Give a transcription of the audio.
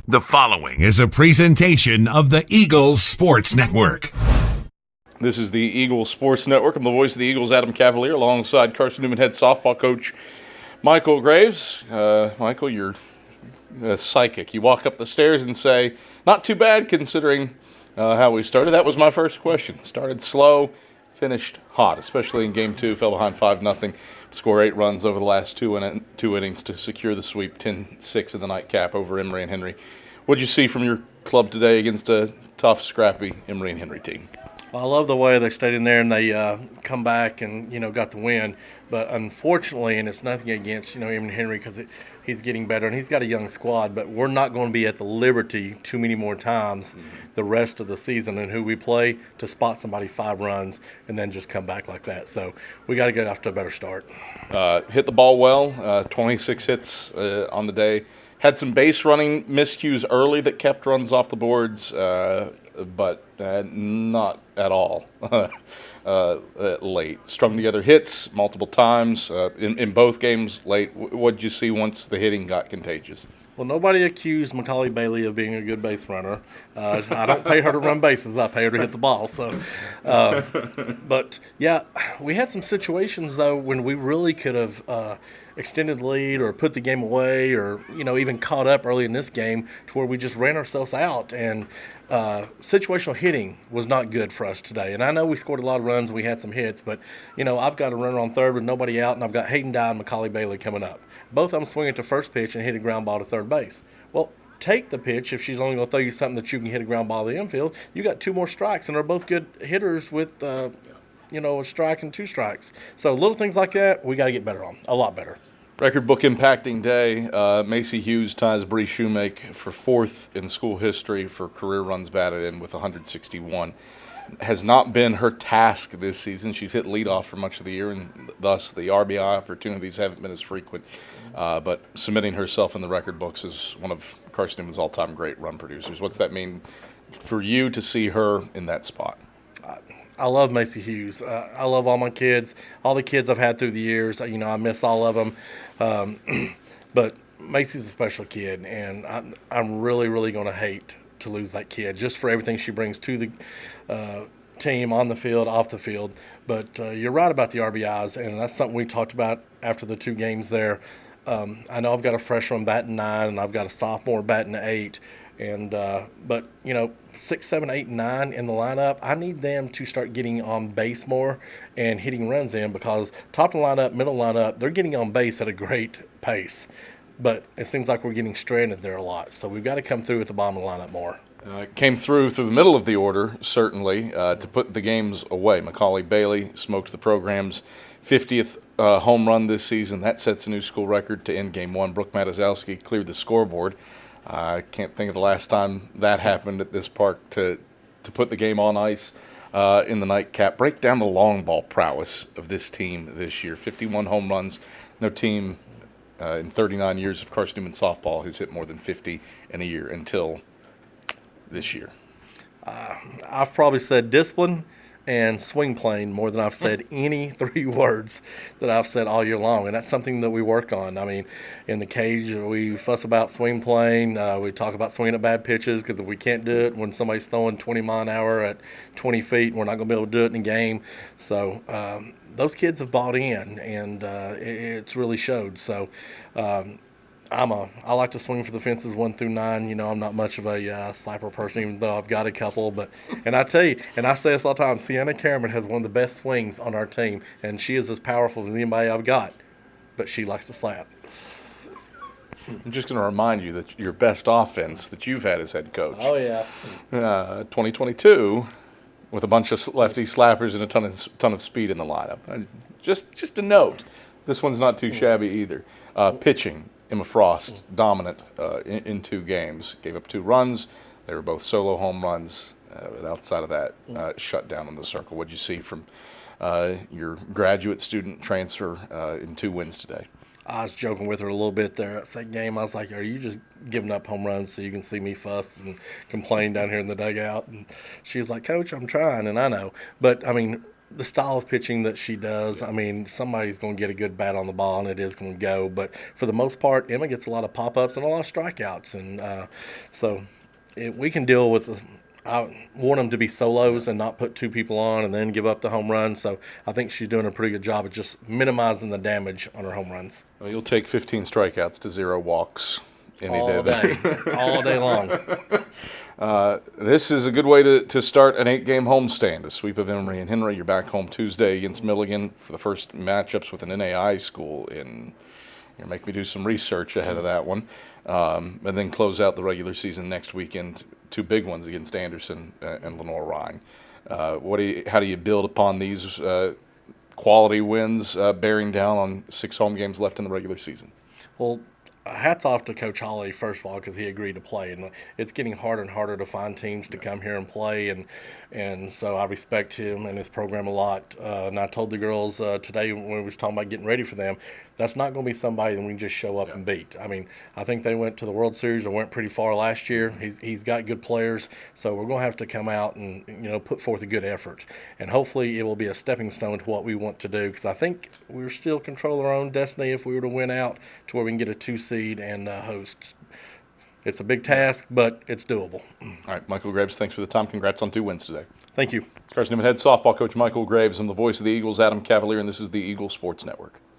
The following is a presentation of the Eagles Sports Network. This is the Eagles Sports Network. I'm the voice of the Eagles, Adam Cavalier, alongside Carson-Newman head softball coach Michael Graves. Michael, you're psychic. You walk up the stairs and say, not too bad considering how we started. That was my first question. Started slow, finished hot, especially in Game 2. Fell behind 5-0. Score 8 runs over the last two innings to secure the sweep, 10-6 in the nightcap over Emory and Henry. What did you see from your club today against a tough, scrappy Emory and Henry team? Well, I love the way they stayed in there and they come back and, got the win. But unfortunately, and it's nothing against, Emory Henry because he's getting better and he's got a young squad, but we're not going to be at the liberty too many more times the rest of the season and who we play to spot somebody 5 runs and then just come back like that. So we got to get off to a better start. Hit the ball well, 26 hits on the day. Had some base running miscues early that kept runs off the boards, but not at all late. Strung together hits multiple times in both games late. What did you see once the hitting got contagious? Well, nobody accused Macaulay Bailey of being a good base runner. I don't pay her to run bases. I pay her to hit the ball. So, but, yeah, we had some situations, though, when we really could have extended the lead or put the game away or, even caught up early in this game to where we just ran ourselves out. And situational hitting was not good for us today. And I know we scored a lot of runs and we had some hits, but, I've got a runner on third with nobody out, and I've got Hayden Dye and Macaulay Bailey coming up. Both of them swinging to first pitch and hit a ground ball to third base. Well, take the pitch if she's only going to throw you something that you can hit a ground ball to the infield. You got 2 more strikes, and they're both good hitters with, a strike and 2 strikes. So little things like that, we got to get better on, a lot better. Record book impacting day. Macy Hughes ties Bree Shoemake for 4th in school history for career runs batted in with 161. Has not been her task this season. She's hit leadoff for much of the year, and thus the RBI opportunities haven't been as frequent. But submitting herself in the record books is one of Carson-Newman's all-time great run producers. What's that mean for you to see her in that spot? I love Macy Hughes. I love all my kids, all the kids I've had through the years. I miss all of them. But Macy's a special kid, and I'm really, really going to hate to lose that kid just for everything she brings to the team on the field, off the field. But you're right about the RBIs, and that's something we talked about after the 2 games there. I know I've got a freshman batting 9, and I've got a sophomore batting 8. And but 6, 7, 8, and 9 in the lineup, I need them to start getting on base more and hitting runs in, because top of the lineup, middle lineup, they're getting on base at a great pace. But it seems like we're getting stranded there a lot. So we've got to come through at the bottom of the lineup more. Came through the middle of the order, certainly, to put the games away. Macaulay Bailey smoked the program's 50th home run this season. That sets a new school record to end Game 1. Brooke Matazowski cleared the scoreboard. I can't think of the last time that happened at this park to put the game on ice in the nightcap. Break down the long ball prowess of this team this year. 51 home runs. No team in 39 years of Carson-Newman softball has hit more than 50 in a year until this year. I've probably said discipline and swing plane more than I've said any 3 words that I've said all year long, and that's something that we work on. I mean, in the cage, we fuss about swing plane. We talk about swinging at bad pitches, because if we can't do it when somebody's throwing 20 mile an hour at 20 feet, we're not going to be able to do it in a game. So those kids have bought in, and it's really showed. So I like to swing for the fences 1 through 9. I'm not much of a sniper person, even though I've got a couple. And I tell you, and I say this all the time, Sienna Cameron has one of the best swings on our team, and she is as powerful as anybody I've got. But she likes to slap. I'm just going to remind you that your best offense that you've had as head coach. Oh, yeah. 2022, with a bunch of lefty slappers and a ton of speed in the lineup. Just a note, this one's not too shabby either. Pitching. Emma Frost, dominant in 2 games. Gave up 2 runs. They were both solo home runs. But outside of that, shut down in the circle. What did you see from your graduate student transfer in 2 wins today? I was joking with her a little bit there at that game. I was like, are you just giving up home runs so you can see me fuss and complain down here in the dugout? And she was like, Coach, I'm trying, and I know. But, I mean, the style of pitching that she does, I mean, somebody's going to get a good bat on the ball and it is going to go. But for the most part, Emma gets a lot of pop-ups and a lot of strikeouts. And we can deal with I want them to be solos and not put two people on and then give up the home run. So I think she's doing a pretty good job of just minimizing the damage on her home runs. Well, you'll take 15 strikeouts to 0 walks any All day, all day long. This is a good way to start an 8-game homestand. A sweep of Emory and Henry. You're back home Tuesday against Milligan for the first matchups with an NAI school. You're making me do some research ahead of that one. And then close out the regular season next weekend. 2 big ones against Anderson and Lenore Rhine. How do you build upon these quality wins bearing down on 6 home games left in the regular season? Well, hats off to Coach Hawley, first of all, because he agreed to play. And it's getting harder and harder to find teams to come here and play. And so I respect him and his program a lot. And I told the girls today when we was talking about getting ready for them, that's not going to be somebody that we can just show up and beat. I mean, I think they went to the World Series or went pretty far last year. He's got good players, so we're going to have to come out and put forth a good effort. And hopefully it will be a stepping stone to what we want to do, because I think we're still control our own destiny if we were to win out to where we can get a 2 seed and host. It's a big task, but it's doable. All right, Michael Graves, thanks for the time. Congrats on 2 wins today. Thank you. Carson-Newman head softball coach Michael Graves. I'm the voice of the Eagles, Adam Cavalier, and this is the Eagle Sports Network.